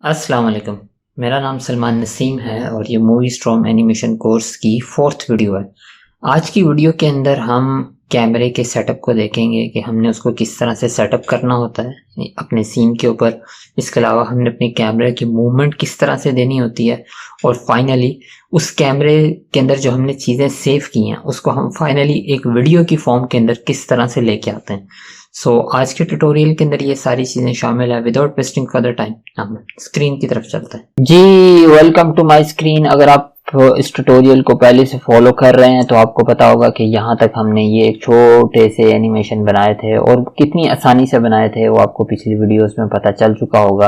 अस्सलाम वालेकुम। मेरा नाम सलमान नसीम है और ये मूवी स्ट्रॉम एनिमेशन कोर्स की 4th वीडियो है। आज की वीडियो के अंदर हम कैमरे के सेटअप को देखेंगे कि हमने उसको किस तरह से सेटअप करना होता है अपने सीन के ऊपर। इसके अलावा हमने अपने कैमरे की मूवमेंट किस तरह से देनी होती है और फाइनली उस कैमरे के अंदर जो हमने चीज़ें सेव की हैं उसको हम फाइनली एक वीडियो की फॉर्म के अंदर किस तरह से लेके आते हैं। आज के ट्यूटोरियल के अंदर ये सारी चीजें शामिल है। विदाउट वेस्टिंग फर्दर टाइम हम स्क्रीन की तरफ चलते हैं। जी वेलकम टू माय स्क्रीन। अगर आप इस ट्यूटोरियल को पहले से फॉलो कर रहे हैं तो आपको पता होगा कि यहाँ तक हमने ये एक छोटे से एनिमेशन बनाए थे और कितनी आसानी से बनाए थे वो आपको पिछली वीडियोस में पता चल चुका होगा।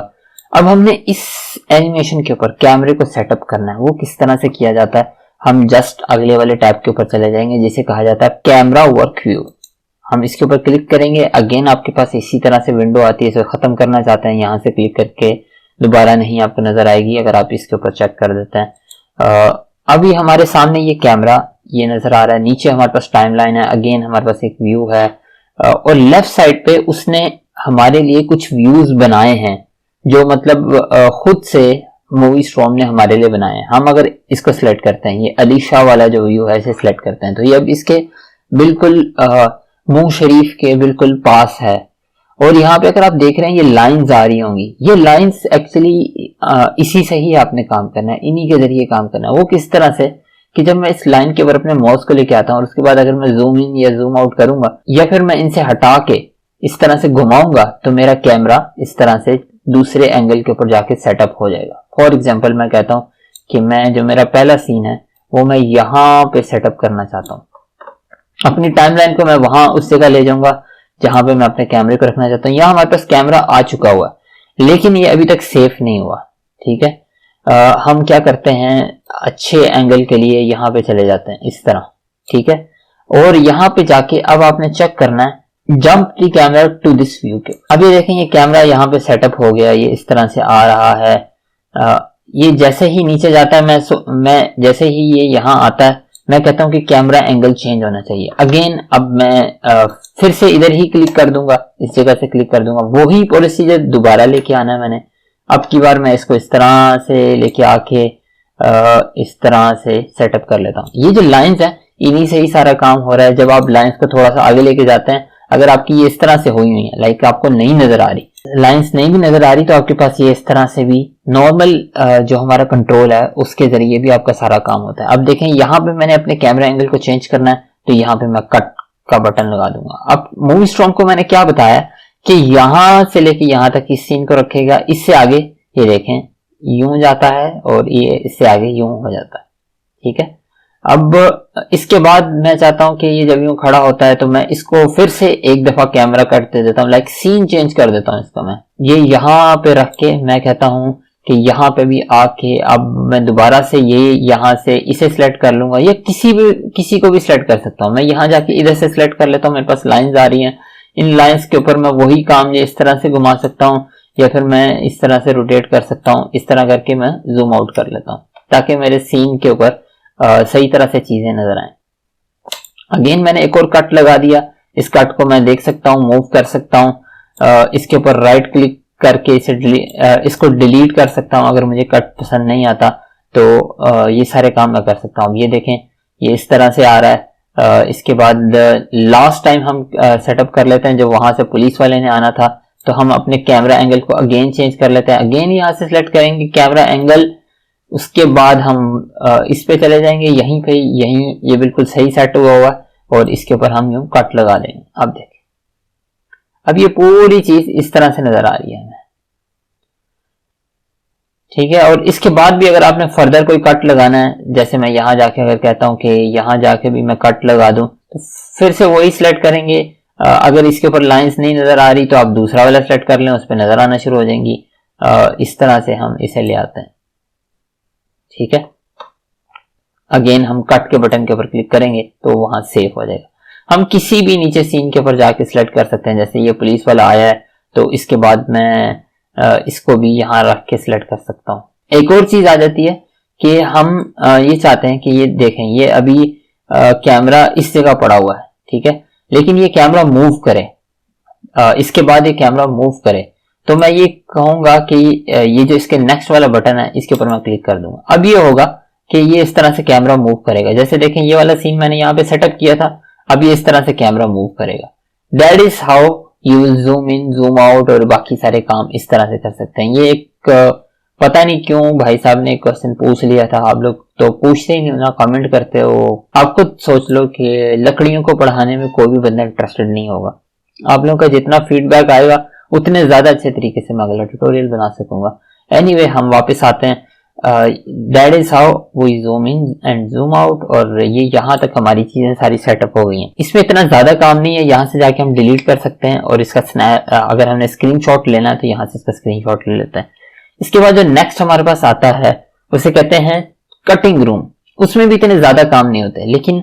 अब हमने इस एनिमेशन के ऊपर कैमरे को सेटअप करना है। वो किस तरह से किया जाता है हम जस्ट अगले वाले टैब के ऊपर चले जाएंगे जिसे कहा जाता है कैमरा वर्क व्यू। हम इसके ऊपर क्लिक करेंगे। अगेन आपके पास इसी तरह से विंडो आती है। इसे खत्म करना चाहते हैं यहाँ से क्लिक करके दोबारा नहीं आपको नजर आएगी अगर आप इसके ऊपर चेक कर देते हैं। अभी हमारे सामने ये कैमरा ये नजर आ रहा है। नीचे हमारे पास टाइमलाइन है। अगेन हमारे पास एक व्यू है और लेफ्ट साइड पे उसने हमारे लिए कुछ व्यूज बनाए हैं जो मतलब खुद से मूवी स्ट्रॉम ने हमारे लिए बनाए हैं। हम अगर इसको सिलेक्ट करते हैं ये अली शाह वाला जो व्यू है इसे सिलेक्ट करते हैं तो ये अब इसके बिल्कुल मुंह शरीफ के बिल्कुल पास है। और यहाँ पे अगर आप देख रहे हैं ये लाइंस आ रही होंगी। ये लाइंस एक्चुअली इसी से ही आपने काम करना है, इन्हीं के जरिए काम करना है। वो किस तरह से कि जब मैं इस लाइन के ऊपर अपने माउस को लेके आता हूँ और उसके बाद अगर मैं जूम इन या जूम आउट करूंगा या फिर मैं इनसे हटा के इस तरह से घुमाऊंगा तो मेरा कैमरा इस तरह से दूसरे एंगल के ऊपर जाके सेटअप हो जाएगा। फॉर एग्जाम्पल मैं कहता हूँ कि मैं जो मेरा पहला सीन है वो मैं यहाँ पे सेटअप करना चाहता हूँ। अपनी टाइमलाइन को मैं वहां उस जगह ले जाऊंगा जहां पे मैं अपने कैमरे को रखना चाहता हूँ। यहाँ हमारे पास कैमरा आ चुका हुआ है लेकिन ये अभी तक सेफ नहीं हुआ। ठीक है, हम क्या करते हैं अच्छे एंगल के लिए यहाँ पे चले जाते हैं इस तरह। ठीक है, और यहाँ पे जाके अब आपने चेक करना है jump the camera to this view के। अब ये देखें ये कैमरा यहाँ पे सेटअप हो गया। ये इस तरह से आ रहा है। ये जैसे ही नीचे जाता है मैं जैसे ही ये यहाँ आता है मैं कहता हूं कि कैमरा एंगल चेंज होना चाहिए। अगेन अब मैं फिर से इधर ही क्लिक कर दूंगा, इस जगह से क्लिक कर दूंगा। वही प्रोसीजर दोबारा लेके आना है मैंने। अब की बार मैं इसको इस तरह से लेके आके इस तरह से सेटअप कर लेता हूं। ये जो लाइंस है इन्हीं से ही सारा काम हो रहा है। जब आप लाइंस को थोड़ा सा आगे लेके जाते हैं अगर आपकी ये इस तरह से हुई हुई है लाइक आपको नहीं नजर आ रही, लाइंस नहीं भी नजर आ रही तो आपके पास ये इस तरह से भी नॉर्मल जो हमारा कंट्रोल है उसके जरिए भी आपका सारा काम होता है। अब देखें यहाँ पे मैंने अपने कैमरा एंगल को चेंज करना है तो यहाँ पे मैं कट का बटन लगा दूंगा। अब मूवी स्ट्रॉम को मैंने क्या बताया कि यहाँ से लेके यहाँ तक इस सीन को रखेगा। इससे आगे ये देखें यूं जाता है और ये इससे आगे यूं हो जाता है। ठीक है, अब इसके बाद मैं चाहता हूं कि ये जब यूं खड़ा होता है तो मैं इसको फिर से एक दफा कैमरा कट दे देता हूं, लाइक सीन चेंज कर देता हूं इसका। मैं ये यहाँ पे रख के मैं कहता हूं कि यहाँ पे भी आके अब मैं दोबारा से ये यहाँ से इसे सिलेक्ट कर लूंगा या किसी को भी सिलेक्ट कर सकता हूं। मैं यहाँ जाके इधर से सिलेक्ट कर लेता हूं। मेरे पास लाइंस आ रही हैं, इन लाइंस के ऊपर मैं वही काम ये इस तरह से घुमा सकता हूँ या फिर मैं इस तरह से रोटेट कर सकता हूँ। इस तरह करके मैं जूम आउट कर लेता हूँ ताकि मेरे सीन के ऊपर सही तरह से चीजें नजर आए। अगेन मैंने एक और कट लगा दिया। इस कट को मैं देख सकता हूँ, मूव कर सकता हूँ। इसके ऊपर राइट क्लिक करके इसको डिलीट कर सकता हूँ अगर मुझे कट पसंद नहीं आता तो ये सारे काम मैं कर सकता हूँ। ये देखें ये इस तरह से आ रहा है। इसके बाद लास्ट टाइम हम सेटअप कर लेते हैं जब वहां से पुलिस वाले ने आना था तो हम अपने कैमरा एंगल को अगेन चेंज कर लेते हैं। अगेन यहाँ से सिलेक्ट करेंगे कैमरा एंगल, उसके बाद हम इस पे चले जाएंगे यहीं पे, यहीं ये बिल्कुल सही सेट हुआ हुआ और इसके ऊपर हम यूं कट लगा देंगे। अब देखें अब ये पूरी चीज इस तरह से नजर आ रही है हमें। ठीक है, और इसके बाद भी अगर आपने फर्दर कोई कट लगाना है जैसे मैं यहाँ जाके अगर कहता हूँ कि यहाँ जाके भी मैं कट लगा दूं तो फिर से वही सिलेक्ट करेंगे। अगर इसके ऊपर लाइंस नहीं नजर आ रही तो आप दूसरा वाला सिलेक्ट कर लें, उस पर नजर आना शुरू हो जाएंगी। इस तरह से हम इसे ले आते हैं। ठीक है, अगेन हम कट के बटन के ऊपर क्लिक करेंगे तो वहां सेव हो जाएगा। हम किसी भी नीचे सीन के ऊपर जाके सिलेक्ट कर सकते हैं। जैसे ये पुलिस वाला आया है तो इसके बाद मैं इसको भी यहाँ रख के सिलेक्ट कर सकता हूँ। एक और चीज आ जाती है कि हम ये चाहते हैं कि ये देखें ये अभी कैमरा इस जगह पड़ा हुआ है। ठीक है, लेकिन ये कैमरा मूव करे, इसके बाद ये कैमरा मूव करे तो मैं ये कहूंगा कि ये जो इसके नेक्स्ट वाला बटन है इसके ऊपर मैं क्लिक कर दूंगा। अब ये होगा कि ये इस तरह से कैमरा मूव करेगा। जैसे देखें ये वाला सीन मैंने यहाँ पे सेटअप किया था, अब ये इस तरह से कैमरा मूव करेगा। That is how you will zoom in, zoom out और बाकी सारे काम इस तरह से कर सकते हैं। ये एक पता नहीं क्यों भाई साहब ने एक क्वेश्चन पूछ लिया था, आप लोग तो पूछते ही नहीं ना, कमेंट करते हो। आप खुद सोच लो कि लकड़ियों को पढ़ाने में कोई भी बंदा इंटरेस्टेड नहीं होगा। आप लोगों का जितना फीडबैक आएगा उतने ज्यादा अच्छे तरीके से मैं अगला ट्यूटोरियल बना सकूंगा। एनीवे हम वापस आते हैं। That is how we zoom in and zoom out, और ये यहाँ तक हमारी चीजें सारी सेटअप हो गई हैं। इसमें इतना ज्यादा काम नहीं है, यहाँ से जाके हम डिलीट कर सकते हैं और इसका अगर हमने स्क्रीनशॉट लेना है तो यहाँ से इसका स्क्रीनशॉट ले लेते हैं। इसके बाद जो नेक्स्ट हमारे पास आता है उसे कहते हैं कटिंग रूम। उसमें भी इतने ज्यादा काम नहीं होते, लेकिन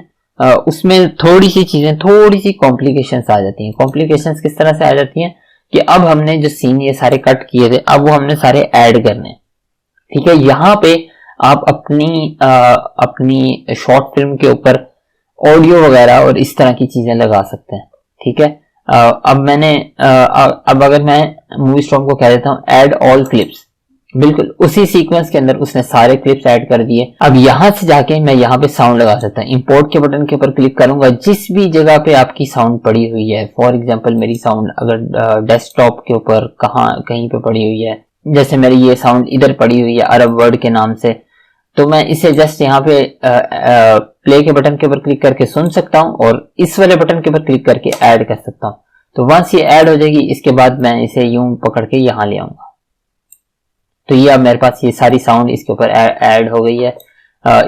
उसमें थोड़ी सी चीजें, थोड़ी सी कॉम्प्लिकेशंस आ जाती हैं। कॉम्प्लिकेशंस किस तरह से आ जाती हैं कि अब हमने जो सीन ये सारे कट किए थे, अब वो हमने सारे ऐड करने, ठीक है। यहाँ पे आप अपनी शॉर्ट फिल्म के ऊपर ऑडियो वगैरह और इस तरह की चीजें लगा सकते हैं, ठीक है। अब अगर मैं मूवी स्ट्रॉम को कह देता हूँ ऐड ऑल क्लिप्स, बिल्कुल उसी सीक्वेंस के अंदर उसने सारे क्लिप्स ऐड कर दिए। अब यहां से जाके मैं यहाँ पे साउंड लगा सकता हूँ। इंपोर्ट के बटन के ऊपर क्लिक करूंगा, जिस भी जगह पे आपकी साउंड पड़ी हुई है, फॉर एग्जांपल मेरी साउंड अगर डेस्कटॉप के ऊपर कहीं पे पड़ी हुई है, जैसे मेरी ये साउंड इधर पड़ी हुई है अरब वर्ड के नाम से, तो मैं इसे जस्ट यहाँ पे प्ले के बटन के ऊपर क्लिक करके सुन सकता हूँ और इस वाले बटन के ऊपर क्लिक करके ऐड कर सकता हूँ। तो वंस ये ऐड हो जाएगी, इसके बाद मैं इसे यूं पकड़ के यहाँ ले आऊंगा, तो ये अब मेरे पास ये सारी साउंड इसके ऊपर ऐड हो गई है।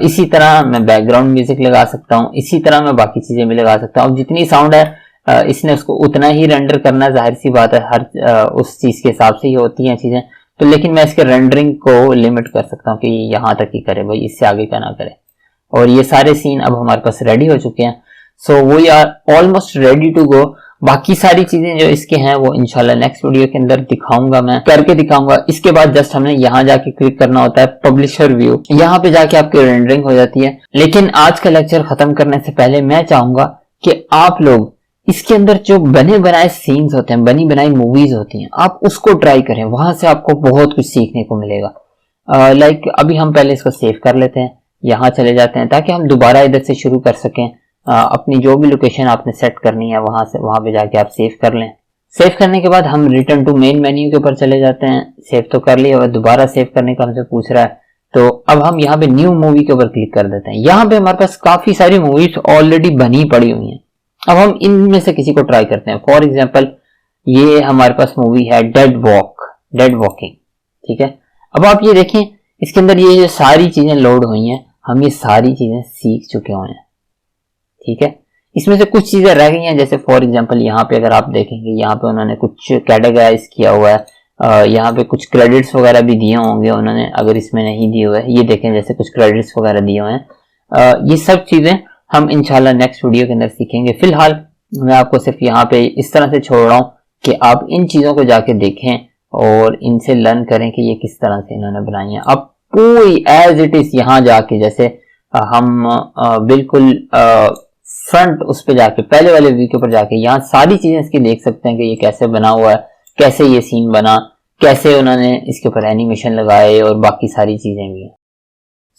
इसी तरह मैं बैकग्राउंड म्यूजिक लगा सकता हूँ, इसी तरह मैं बाकी चीजें भी लगा सकता हूँ। जितनी साउंड है इसने उसको उतना ही रेंडर करना, जाहिर सी बात है, हर उस चीज के हिसाब से ही होती हैं चीजें। तो लेकिन मैं इसके रेंडरिंग को लिमिट कर सकता हूँ कि यहाँ तक ही करे भाई, इससे आगे का ना करे। और ये सारे सीन अब हमारे पास रेडी हो चुके हैं। So we are almost ready to go. बाकी सारी चीजें जो इसके हैं वो इंशाल्लाह नेक्स्ट वीडियो के अंदर दिखाऊंगा, मैं करके दिखाऊंगा। इसके बाद जस्ट हमने यहाँ जाके क्लिक करना होता है पब्लिशर व्यू, यहाँ पे जाके आपकी रेंडरिंग हो जाती है। लेकिन आज का लेक्चर खत्म करने से पहले मैं चाहूंगा कि आप लोग इसके अंदर जो बने बनाए सीन्स होते हैं, बनी बनाई मूवीज होती हैं, आप उसको ट्राई करें, वहां से आपको बहुत कुछ सीखने को मिलेगा। लाइक अभी हम पहले इसको सेव कर लेते हैं, यहाँ चले जाते हैं ताकि हम दोबारा इधर से शुरू कर सकें। अपनी जो भी लोकेशन आपने सेट करनी है वहां पे जाके आप सेव कर लें। सेव करने के बाद हम रिटर्न टू मेन मेन्यू के ऊपर चले जाते हैं। सेव तो कर लिया और दोबारा सेव करने का हमसे पूछ रहा है, तो अब हम यहाँ पे न्यू मूवी के ऊपर क्लिक कर देते हैं। यहाँ पे हमारे पास काफी सारी मूवीज ऑलरेडी बनी पड़ी हुई हैं। अब हम इनमें से किसी को ट्राई करते हैं। फॉर एग्जाम्पल ये हमारे पास मूवी है डेड वॉकिंग, ठीक है। अब आप ये देखें, इसके अंदर ये जो सारी चीजें लोड हुई हैं, हम ये सारी चीजें सीख चुके हुए हैं, ठीक है। इसमें से कुछ चीजें रह गई हैं, जैसे फॉर एग्जांपल यहाँ पे अगर आप देखेंगे, यहाँ पे उन्होंने कुछ कैटेगराइज किया हुआ है, यहाँ पे कुछ क्रेडिट्स वगैरह भी दिए होंगे उन्होंने, अगर इसमें नहीं दिए हुए हैं, ये देखें जैसे कुछ क्रेडिट्स वगैरह दिए हुए हैं। ये सब चीजें हम इंशाल्लाह नेक्स्ट वीडियो के अंदर सीखेंगे। फिलहाल मैं आपको सिर्फ यहाँ पे इस तरह से छोड़ रहा हूँ कि आप इन चीजों को जाके देखें और इनसे लर्न करें कि ये किस तरह से इन्होंने बनाई है। अब पूरी एज इट इज यहाँ जाके, जैसे हम बिल्कुल फ्रंट उस पे जाके, पहले वाले व्यू के ऊपर जाके यहाँ सारी चीजें इसकी देख सकते हैं कि ये कैसे बना हुआ है, कैसे ये सीन बना, कैसे उन्होंने इसके ऊपर एनिमेशन लगाए और बाकी सारी चीजें भी।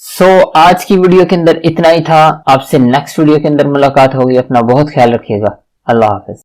सो आज की वीडियो के अंदर इतना ही था। आपसे नेक्स्ट वीडियो के अंदर मुलाकात होगी। अपना बहुत ख्याल रखिएगा। अल्लाह हाफिज।